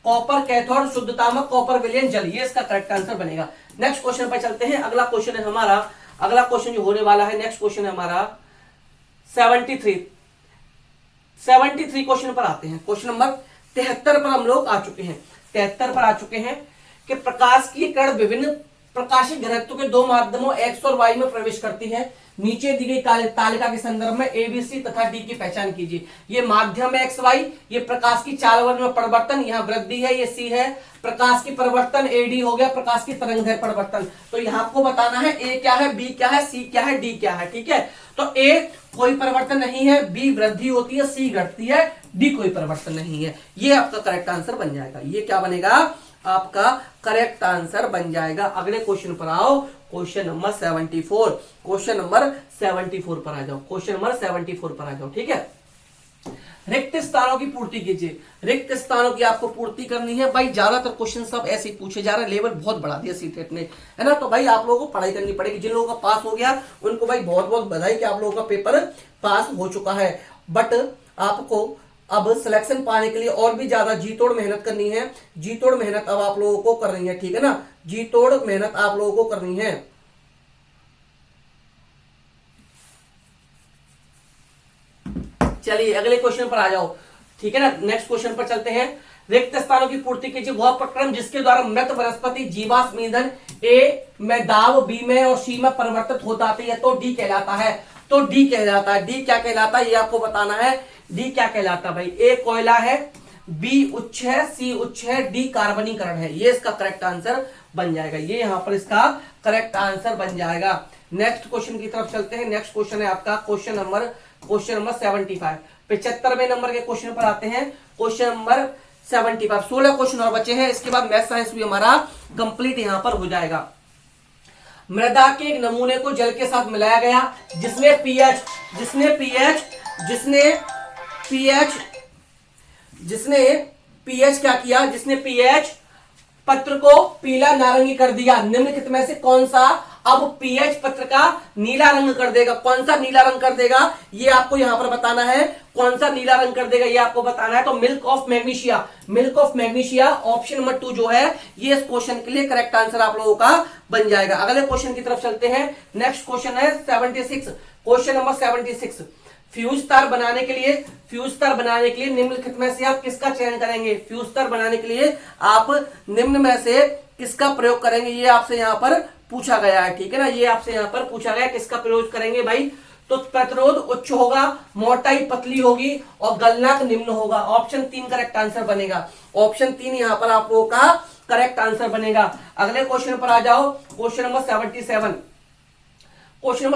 कॉपर कैथोड शुद्ध तांबा, कॉपर विलयन जल, ये इसका करेक्ट आंसर बनेगा। नेक्स्ट क्वेश्चन पर चलते हैं। अगला क्वेश्चन है हमारा, अगला क्वेश्चन जो होने वाला है, नेक्स्ट क्वेश्चन है हमारा 73 क्वेश्चन पर आते हैं। क्वेश्चन नंबर 73 पर हम लोग आ चुके हैं। 73 पर आ चुके हैं कि प्रकाश की किरण विभिन्न प्रकाशित घनत्व के दो माध्यमों एक्स और वाई में प्रवेश करती है। नीचे दी गई तालिका के संदर्भ में एबीसी तथा डी की पहचान कीजिए। ये माध्यम है एक्स वाई, ये प्रकाश की चालकता में परिवर्तन, यहाँ वृद्धि है, ये सी है। प्रकाश की परिवर्तन एडी हो गया, प्रकाश की तरंग है परिवर्तन। तो यहाँ आपको बताना है ए क्या है, बी क्या है, सी क्या है, डी क्या है, ठीक है। तो ए कोई परिवर्तन नहीं है, बी वृद्धि होती है, सी घटती है, डी कोई परिवर्तन नहीं है। ये आपका करेक्ट आंसर बन जाएगा। ये क्या बनेगा, आपका करेक्ट आंसर बन जाएगा। अगले क्वेश्चन पर आओ, क्वेश्चन नंबर 74। क्वेश्चन नंबर 74 पर आ जाओ, क्वेश्चन नंबर 74 पर आ जाओ, ठीक है। रिक्त स्थानों की पूर्ति कीजिए। रिक्त स्थानों की आपको पूर्ति करनी है भाई। ज्यादातर क्वेश्चन सब ऐसे पूछे जा रहे हैं, लेवल बहुत बढ़ा दिया सीटेट ने, है ना। तो भाई आप लोगों को पढ़ाई करनी पड़ेगी। जिन लोगों का पास हो गया उनको भाई बहुत बहुत बधाई कि आप लोगों का पेपर पास हो चुका है। बट आपको अब सिलेक्शन पाने के लिए और भी ज्यादा जी तोड़ मेहनत करनी है। जी तोड़ मेहनत अब आप लोगों को करनी है, ठीक है ना। जी तोड़ मेहनत आप लोगों को करनी है। चलिए अगले क्वेश्चन पर आ जाओ, ठीक है ना। नेक्स्ट क्वेश्चन पर चलते हैं। रिक्त स्थानों की पूर्ति कीजिए। वह प्रक्रम जिसके द्वारा मृत वनस्पति जीवाश्म ईंधन ए में दाब, बी में और सी में परिवर्तित हो जाती है तो डी कहलाता है। तो डी कहलाता है। डी क्या कहलाता है ये आपको बताना है। डी क्या कहलाता है भाई। ए कोयला है, बी उच्च है, सी उच्च है, डी कार्बनीकरण है। ये इसका करेक्ट आंसर बन जाएगा, ये यहां पर इसका करेक्ट आंसर बन जाएगा। नेक्स्ट क्वेश्चन की तरफ चलते हैं। नेक्स्ट क्वेश्चन है आपका क्वेश्चन नंबर 75। 75वें नंबर के क्वेश्चन पर आते हैं। क्वेश्चन नंबर 75, 16 क्वेश्चन और बचे हैं, इसके बाद मैथ साइंस भी हमारा कंप्लीट यहां पर हो जाएगा। मृदा के एक नमूने को जल के साथ मिलाया गया जिसने पीएच क्या किया, जिसने पीएच पत्र को पीला नारंगी कर दिया। निम्नलिखित में से कौन सा अब पीएच पत्र का नीला रंग कर देगा? कौन सा नीला रंग कर देगा ये आपको यहां पर बताना है। कौन सा नीला रंग कर देगा ये आपको बताना है। तो milk of magnesia option number 2 जो है ये इस क्वेश्चन के लिए करेक्ट आंसर आप लोगों का बन जाएगा। अगले क्वेश्चन की तरफ चलते हैं। नेक्स्ट क्वेश्चन है 76, क्वेश्चन नंबर 76। फ्यूज तार बनाने के लिए निम्नलिखित में से आप किसका चयन करेंगे? फ्यूज तार बनाने के लिए आप निम्न में से किसका प्रयोग करेंगे, ये आपसे यहां पर पूछा गया है, ठीक है ना। ये आपसे यहां पर पूछा गया किसका प्रयोग करेंगे भाई। तो प्रतिरोध उच्च होगा, मोटाई पतली होगी और गलनांक निम्न होगा। ऑप्शन 3 करेक्ट आंसर बनेगा। ऑप्शन 3 यहां पर आप लोगों का करेक्ट आंसर बनेगा। अगले क्वेश्चन पर आ जाओ। क्वेश्चन नंबर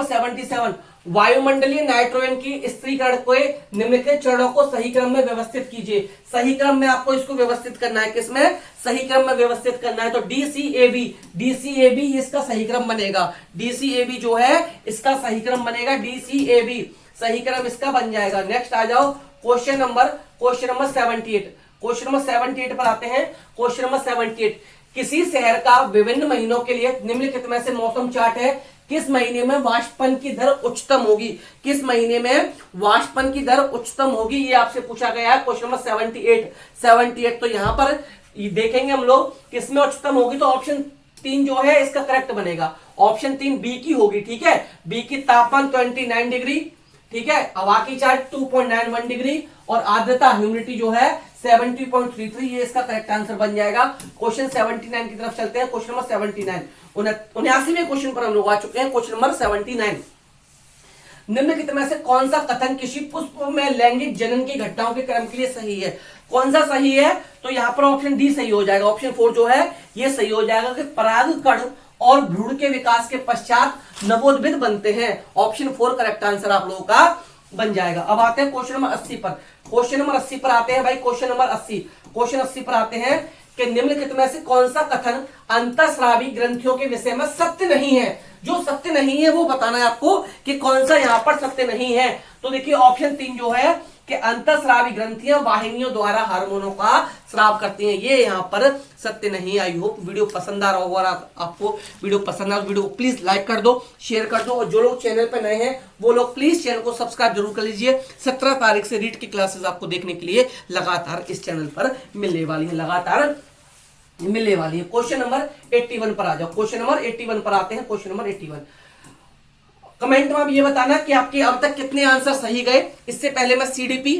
77, वायुमंडलीय नाइट्रोजन की स्थिरीकरण को निम्नलिखित चरणों को सही क्रम में व्यवस्थित कीजिए। सही क्रम में आपको इसको व्यवस्थित करना है, किसमें? सही क्रम में व्यवस्थित करना है। तो डीसीएबी इसका सही क्रम बनेगा। डीसीएबी जो है इसका सही क्रम बनेगा। डीसीएबी सही क्रम इसका बन जाएगा। नेक्स्ट आ जाओ क्वेश्चन नंबर 78। क्वेश्चन नंबर 78 पर आते हैं। क्वेश्चन नंबर 78, किसी शहर का विभिन्न महीनों के लिए निम्नलिखित में से मौसम चार्ट है। किस महीने में वाष्पन की दर उच्चतम होगी? किस महीने में वाष्पन की दर उच्चतम होगी ये आपसे पूछा गया है। Question number 78। तो यहां पर देखेंगे हम लोग किसमें उच्चतम होगी। तो ऑप्शन 3 जो है इसका करेक्ट बनेगा। ऑप्शन 3 बी की होगी, ठीक है। बी की तापमान 29 डिग्री, ठीक है। हवा की चार्ज 2.91 डिग्री और आर्द्रता ह्यूमिडिटी जो है 70.33, ये इसका करेक्ट आंसर बन जाएगा। क्वेश्चन 79 की तरफ चलते हैं। क्वेश्चन नंबर 79, 79वें क्वेश्चन पर हम लोग आ चुके हैं। क्वेश्चन नंबर 79, निम्नलिखित में से कौन सा कथन किसी पुष्प में लैंगिक जनन की घटनाओं के क्रम के लिए सही है? कौन सा सही है? तो यहां पर ऑप्शन डी सही हो जाएगा। ऑप्शन 4 जो है ये सही हो जाएगा कि परागकण और भ्रूण के विकास के पश्चात नवोद्भिद बनते हैं। ऑप्शन 4 करेक्ट आंसर आप लोगों का बन जाएगा। अब आते हैं क्वेश्चन नंबर 80 पर। क्वेश्चन नंबर 80 पर आते हैं भाई। क्वेश्चन नंबर 80 पर आते हैं कि निम्नलिखित में से कौन सा कथन अंतःस्रावी ग्रंथियों के विषय में सत्य नहीं है? जो सत्य नहीं है वो बताना है आपको कि कौन सा यहां पर सत्य नहीं है। तो देखिए ऑप्शन 3 जो है कि अंतःस्रावी ग्रंथियां वाहिनियों द्वारा हार्मोनों का स्राव करती हैं, ये यहां पर सत्य नहीं। आई होप वीडियो पसंद आ रहा होगा। आपको वीडियो पसंद आ वीडियो को प्लीज लाइक कर दो, शेयर कर दो और जो लोग चैनल पर नए हैं वो लोग प्लीज चैनल को सब्सक्राइब जरूर कर लीजिए। 17 तारीख से रीड की क्लासेस आपको देखने के लिए लगातार इस चैनल पर मिलने वाली है। क्वेश्चन नंबर 81 पर आ जाओ। क्वेश्चन नंबर 81 पर आते हैं। क्वेश्चन नंबर 81, कमेंट में आप ये बताना कि आपके अब तक कितने आंसर सही गए। इससे पहले मैं सीडीपी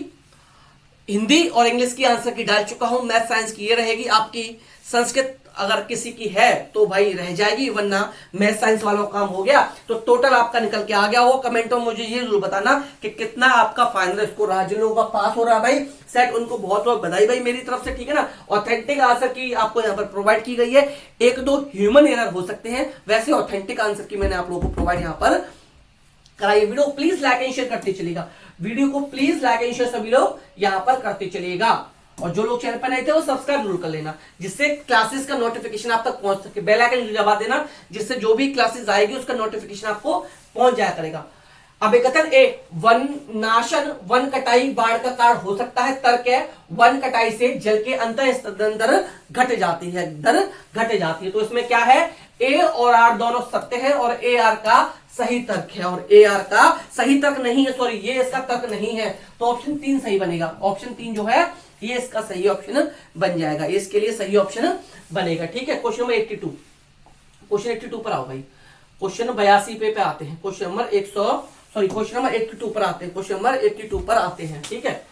हिंदी और इंग्लिश की आंसर की डाल चुका हूं। मैथ साइंस की ये रहेगी आपकी। संस्कृत अगर किसी की है तो भाई रह जाएगी, वरना मैथ साइंस वालों का काम हो गया। तो टोटल आपका निकल के आ गया हो। कमेंट में मुझे ये जरूर बताना कि कितना आपका फाइनल स्कोर रहा। जिन लोगों का पास हो रहा है भाई सेट, उनको बहुत बहुत बधाई भाई मेरी तरफ से, ठीक है ना। ऑथेंटिक आंसर की आपको यहाँ पर प्रोवाइड की गई है। 1-2 ह्यूमन एरर हो सकते हैं, वैसे ऑथेंटिक आंसर की मैंने आप लोगों को प्रोवाइड यहाँ पर कराइए। Video please like and share करते चलिएगा। वीडियो को प्लीज लाइक एंड शेयर सभी लोग यहां पर करते चलिएगा। और जो लोग चैनल पर नए थे वो सब्सक्राइब जरूर कर लेना, जिससे क्लासेस का नोटिफिकेशन आप तक पहुंच सके। बेल आइकन दबा देना, जिससे जो भी क्लासेस आएगी उसका नोटिफिकेशन आपको पहुंच जाया करेगा। अब कथन ए, वन नाशन वन कटाई बाढ़ का कारण हो सकता है। तर्क है वन कटाई से जल के दर घट जाती है। तो इसमें क्या है, ए और आर दोनों सत्य है और ए आर का सही तर्क है और ए आर का सही तर्क नहीं है, सॉरी ये इसका तर्क नहीं है। तो ऑप्शन 3 सही बनेगा। ऑप्शन 3 जो है ये इसका सही ऑप्शन बन जाएगा, इसके लिए सही ऑप्शन बनेगा, ठीक है। क्वेश्चन नंबर 82, क्वेश्चन 82 पर आओ भाई। क्वेश्चन 82 पे आते हैं। क्वेश्चन नंबर 82 पर आते हैं। क्वेश्चन नंबर 82 पर आते हैं, ठीक है।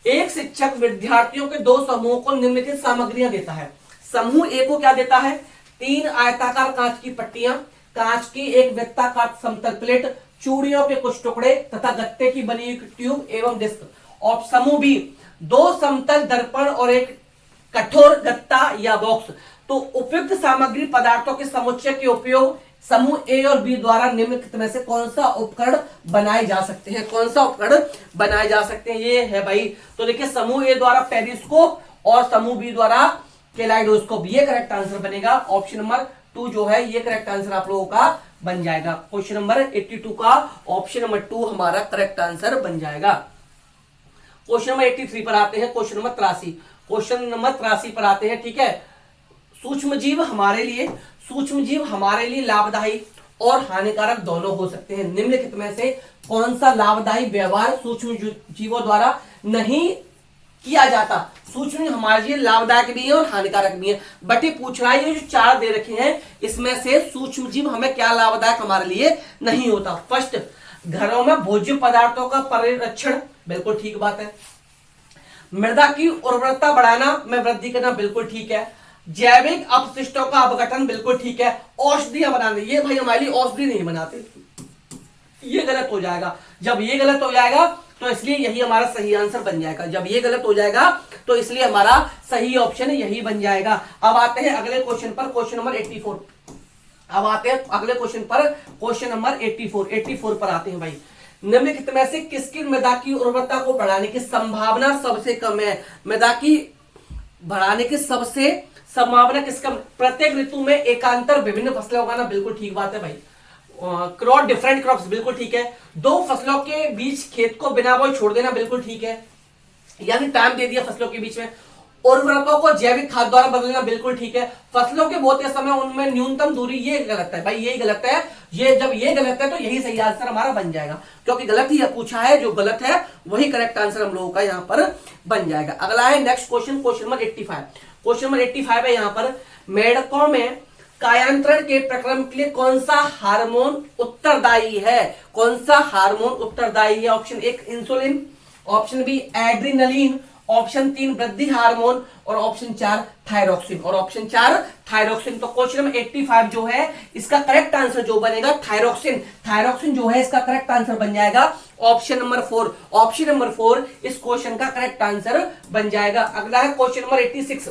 एक शिक्षक विद्यार्थियों के 2 समूहों को निम्नलिखित सामग्रियां देता है। समूह ए को क्या देता है? 3 आयताकार कांच की पट्टियां, कांच की एक वृत्ताकार समतल प्लेट, चूड़ियों के कुछ टुकड़े तथा गत्ते की बनी हुई ट्यूब एवं डिस्क। और समूह बी, दो समतल दर्पण और एक कठोर गत्ता या बॉक्स। तो उपयुक्त सामग्री पदार्थों के समुच्चय के उपयोग समूह ए और बी द्वारा निम्नलिखित में से कौन सा उपकरण बनाए जा सकते हैं, कौन सा उपकरण बनाए जा सकते हैं, ये है भाई। तो देखिए समूह ए द्वारा पेरिस्कोप और समूह बी द्वारा केलाइडोस्कोप, ये करेक्ट आंसर बनेगा। ऑप्शन नंबर 2 जो है ये करेक्ट आंसर आप लोगों का बन जाएगा। क्वेश्चन नंबर 82 का ऑप्शन नंबर 2 हमारा करेक्ट आंसर बन जाएगा। क्वेश्चन नंबर 83 पर आते हैं, क्वेश्चन नंबर 83, क्वेश्चन नंबर 83 पर आते हैं, ठीक है। सूक्ष्म जीव हमारे लिए लाभदायी और हानिकारक दोनों हो सकते हैं। निम्नलिखित में से कौन सा लाभदायी व्यवहार सूक्ष्म जीवों द्वारा नहीं किया जाता। सूक्ष्म जीव हमारे लिए लाभदायक भी है और हानिकारक भी है। बट ये पूछ रहा है ये जो 4 दे रखे हैं इसमें से सूक्ष्म जीव हमें क्या लाभदायक हमारे लिए नहीं होता। फर्स्ट, घरों में भोज्य पदार्थों का परिरक्षण, बिल्कुल ठीक बात है। मृदा की उर्वरता बढ़ाना में वृद्धि करना, बिल्कुल ठीक है। जैविक अपशिष्टों का अपघटन, बिल्कुल ठीक है। औषधियां बनाने, ये भाई हमारे लिए औषधि नहीं बनाते, ये गलत हो जाएगा। जब ये गलत हो जाएगा तो इसलिए यही हमारा सही आंसर बन जाएगा। जब ये गलत हो जाएगा तो इसलिए हमारा सही ऑप्शन यही बन जाएगा। अब आते हैं अगले क्वेश्चन पर, क्वेश्चन नंबर 84। अब आते हैं अगले क्वेश्चन पर, क्वेश्चन नंबर 84 पर आते हैं भाई। निम्नलिखित में से किसकी मृदा की उर्वरता को बढ़ाने की संभावना सबसे कम है। मृदा की बढ़ाने की सबसे संभावना किसका? प्रत्येक ऋतु में एकांतर विभिन्न फसलें उगाना, बिल्कुल ठीक बात है भाई। क्रॉप डिफरेंट क्रॉप्स, बिल्कुल ठीक है। 2 फसलों के बीच खेत को बिना बोए छोड़ देना, बिल्कुल ठीक है, यानी टाइम दे दिया फसलों के बीच में। उर्वरकों को जैविक खाद द्वारा बदलना, बिल्कुल ठीक है। फसलों के बोते समय उनमें न्यूनतम दूरी, ये गलत है भाई, यही गलत है। ये जब ये गलत है तो यही सही आंसर हमारा बन जाएगा, क्योंकि गलत ही पूछा है, जो गलत है वही करेक्ट आंसर हम लोगों का यहाँ पर बन जाएगा। अगला है next question, question number 85। Question number 85 है यहाँ पर, मेढकों में कायांतरण के प्रक्रम के लिए कौन सा हार्मोन उत्तरदायी है? कौन सा हार्मोन उत्तरदायी है? Option 1 insulin, option B adrenaline, option 3 वृद्धि हार्मोन और ऑप्शन 4 थायरोक्सिन, और ऑप्शन 4 थायरोक्सिन। तो क्वेश्चन नंबर 85 जो है इसका करेक्ट आंसर जो बनेगा थायरोक्सिन। थायरोक्सिन जो है इसका करेक्ट आंसर बन जाएगा ऑप्शन नंबर 4। ऑप्शन नंबर 4 इस क्वेश्चन का करेक्ट आंसर बन जाएगा। अगला है क्वेश्चन नंबर 86।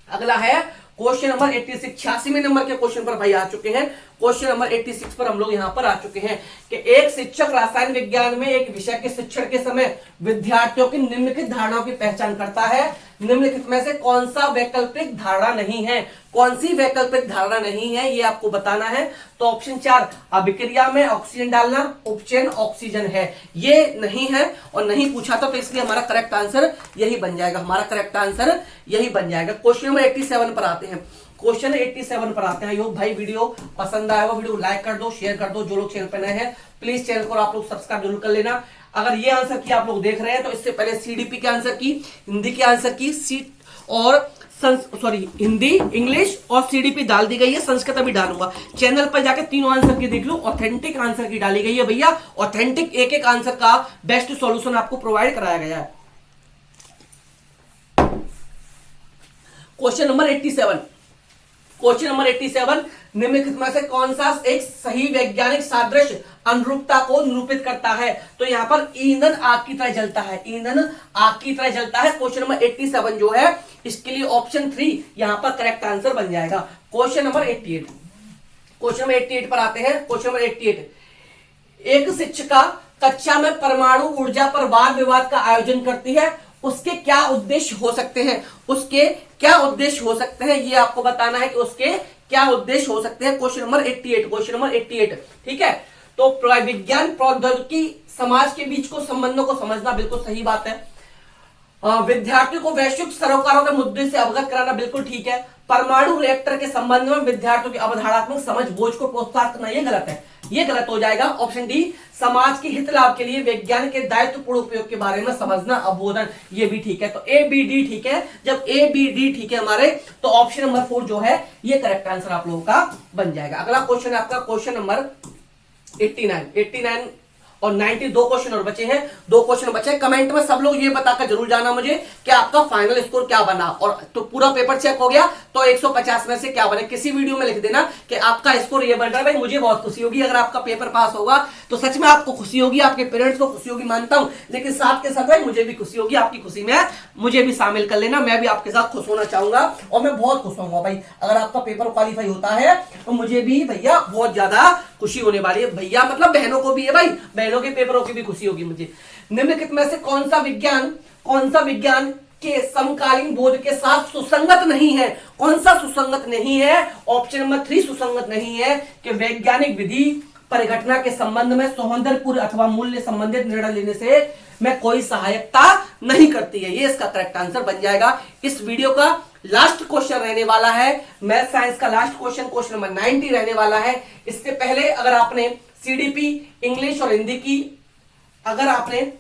अगला है क्वेश्चन नंबर 86, 86वें नंबर के क्वेश्चन पर भाई आ चुके हैं। क्वेश्चन नंबर 86 पर हम लोग यहां पर आ चुके हैं कि एक शिक्षक रसायन विज्ञान में एक विषय के शिक्षण के समय विद्यार्थियों की निम्नलिखित धारणाओं की पहचान करता है। निम्नलिखित में से कौन सा वैकल्पिक धारणा नहीं है? कौन सी वैकल्पिक धारणा नहीं है ये आपको बताना है। तो ऑप्शन 4 अभिक्रिया में ऑक्सीजन डालना, उपचयन ऑक्सीजन है, ये नहीं है और नहीं पूछा था, तो इसलिए हमारा करेक्ट आंसर यही बन जाएगा। हमारा करेक्ट आंसर यही बन जाएगा। क्वेश्चन नंबर 87 पर आते हैं। क्वेश्चन 87 पर आते हैं। योग भाई वीडियो पसंद आएगा, वीडियो लाइक कर दो, शेयर कर दो। जो लोग चैनल पर नए हैं प्लीज चैनल को आप लोग सब्सक्राइब जरूर कर लेना। अगर ये आंसर की आप लोग देख रहे हैं तो इससे पहले सीडीपी के आंसर की, हिंदी के आंसर की, सीट और हिंदी, इंग्लिश और सीडीपी डाल दी गई है, संस्कृत अभी डालूंगा। चैनल पर जाकर तीनों आंसर की देख लो, ऑथेंटिक आंसर की डाली गई है भैया। ऑथेंटिक एक एक आंसर का बेस्ट सॉल्यूशन आपको प्रोवाइड कराया गया है। Question number 87। क्वेश्चन नंबर 87, निम्नलिखित में से कौन सा एक सही वैज्ञानिक सादृश्य अनुरूपता को निरूपित करता है? तो यहाँ पर ईंधन आग की तरह जलता है, ईंधन आग की तरह जलता है। क्वेश्चन नंबर 87 जो है इसके लिए ऑप्शन 3 यहाँ पर करेक्ट आंसर बन जाएगा। Question number 88। क्वेश्चन नंबर 88 पर आते हैं। क्वेश्चन नंबर 88, एक शिक्षिका कक्षा में परमाणु ऊर्जा पर वाद विवाद का आयोजन करती है, उसके क्या उद्देश्य हो सकते हैं? उसके क्या उद्देश्य हो सकते हैं ये आपको बताना है कि उसके क्या उद्देश्य हो सकते हैं। क्वेश्चन नंबर 88, क्वेश्चन नंबर 88, ठीक है। तो विज्ञान प्रौद्योगिकी समाज के बीच को संबंधों को समझना, बिल्कुल सही बात है। विद्यार्थियों को वैश्विक सरोकारों के मुद्दे से अवगत कराना, बिल्कुल ठीक है। परमाणु रिएक्टर के संबंध में विद्यार्थियों की अवधारणात्मक समझ बोझ को प्रोत्साहित करना, ये गलत है, ये गलत हो जाएगा। ऑप्शन डी समाज के हित लाभ के लिए विज्ञान के दायित्वपूर्ण उपयोग के बारे में समझना, अवबोधन, ये भी ठीक है। तो ए बी डी ठीक है। जब ए बी डी ठीक है हमारे, तो ऑप्शन नंबर 4 जो है ये करेक्ट आंसर आप लोगों का बन जाएगा। अगला क्वेश्चन है आपका क्वेश्चन नंबर 89 और और 92 क्वेश्चन और बचे हैं, 2 क्वेश्चन बचे हैं। कमेंट में सब लोग ये बताकर जरूर जाना मुझे कि आपका फाइनल स्कोर क्या बना, और तो पूरा पेपर चेक हो गया तो 150 में से क्या बने, किसी वीडियो में लिख देना कि आपका स्कोर ये बन रहा है। भाई मुझे बहुत खुशी होगी अगर आपका पेपर पास होगा, तो सच में आपको खुशी होगी, आपके पेरेंट्स को खुशी होगी मानता हूं, लेकिन साथ के साथ भाई मुझे भी खुशी होगी। आपकी खुशी में मुझे भी शामिल कर लेना, मैं भी आपके साथ खुश होना चाहूंगा और मैं बहुत खुश होऊंगा भाई अगर आपका पेपर क्वालिफाई होता है, तो मुझे भी भैया बहुत ज्यादा खुशी होने वाली है। भैया मतलब बहनों को भी है भाई, बहनों के पेपरों की भी खुशी होगी मुझे। निम्नलिखित में से कौन सा विज्ञान के समकालीन बोध के साथ सुसंगत नहीं है? कौन सा सुसंगत नहीं है? ऑप्शन नंबर 3 सुसंगत नहीं है कि वैज्ञानिक विधि परिघटना के संबंध में सौहार्दपूर्ण अथवा मूल्य संबंधित निर्णय लेने से में कोई सहायता नहीं करती है। ये इसका करेक्ट आंसर बन जाएगा। इस वीडियो का लास्ट क्वेश्चन रहने वाला है मैथ साइंस का लास्ट क्वेश्चन नंबर 90 रहने वाला है। इससे पहले अगर आपने सीडीपी इंग्लिश और हिंदी की अगर आपने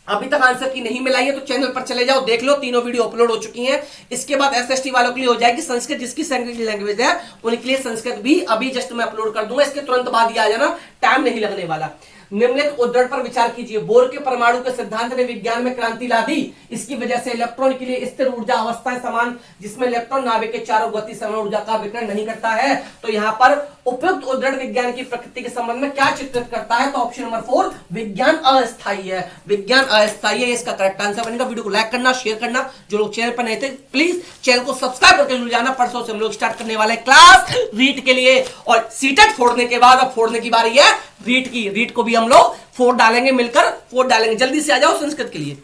अभी तक आंसर की नहीं मिलाई है तो चैनल पर चले जाओ, देख लो, तीनों वीडियो अपलोड हो चुकी हैं। इसके बाद एसएसटी वालों के लिए हो जाएगी संस्कृत, जिसकी संस्कृत लैंग्वेज है उनके लिए संस्कृत भी अभी जस्ट मैं अपलोड कर दूंगा, इसके तुरंत बाद ही आ जाना, टाइम नहीं लगने वाला। निम्नलिखित उद्धरण पर विचार कीजिए। बोर के परमाणु के सिद्धांत ने विज्ञान में क्रांति ला दी। इसकी वजह से इलेक्ट्रॉन के लिए स्थिर ऊर्जा अवस्थाएं समान, जिसमें इलेक्ट्रॉन नाभिक के चारों गति समान ऊर्जा का विकिरण नहीं करता है। तो यहाँ पर उपयुक्त उद्धरण विज्ञान की प्रकृति के संबंध में क्या चित्रित करता है? तो ऑप्शन नंबर 4 विज्ञान अस्थायी है। विज्ञान अस्थायी है, इसका करेक्ट आंसर बनेगा। वीडियो को लाइक करना, शेयर करना, जो लोग चैनल पर नए थे प्लीज चैनल को सब्सक्राइब करके जुड़ जाना। परसों से हम लोग स्टार्ट करने वाले क्लास रीट के लिए, और सीटेट फोड़ने के बाद अब फोड़ने की बारी है रीट की। रीट को भी हम लोग 4 डालेंगे, मिलकर 4 डालेंगे। जल्दी से आ जाओ संस्कृत के लिए।